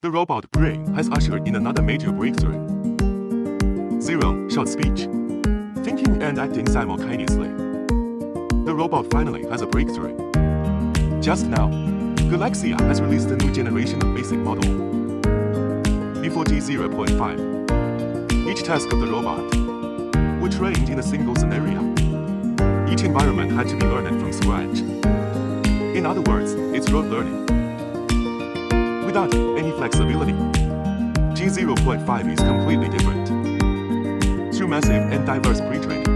The robot brain has ushered in another major breakthrough. Zero short speech, thinking and acting simultaneously. The robot finally has a breakthrough. Just now, Galaxea has released a new generation of basic model. Before G0.5, each task of the robot were trained in a single scenario. Each environment had to be learned from scratch. In other words, it's rote learning. Without any flexibility, G0.5 is completely different. Through massive and diverse pre-training,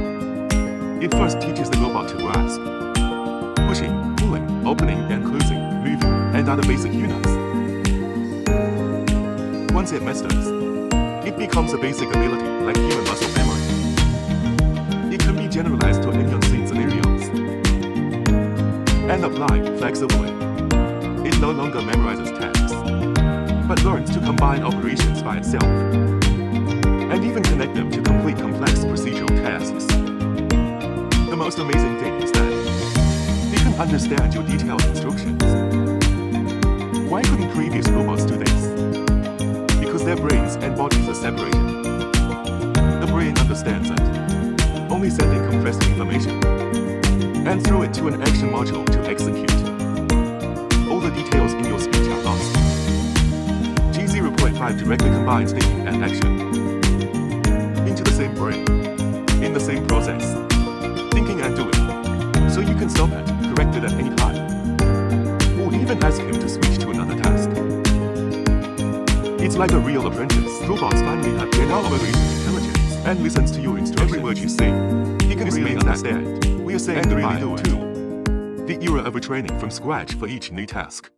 it first teaches the robot to grasp, pushing, pulling, opening and closing, moving, and other basic units. Once it masters, it becomes a basic ability like human muscle memory. It can be generalized to any unseen scenarios and applied flexibly. It no longer memorizes tasks, but learns to combine operations by itself, and even connect them to complete complex procedural tasks. The most amazing thing is that it can understand your detailed instructions. Why couldn't previous robots do this? Because their brains and bodies are separated. The brain understands it, only sending compressed information, and throw it to an action module to execute. All the details in your speech are lost. G0.5 directly combines thinking and action into the same brain, in the same process, thinking and doing, so you can stop it, correct it at any time, or even ask him to switch to another task. It's like a real apprentice. Robots finally have generalization intelligence and listens to your instructions. Every word you say, he can really understand. We are saying and really do it too. The era of retraining from scratch for each new task.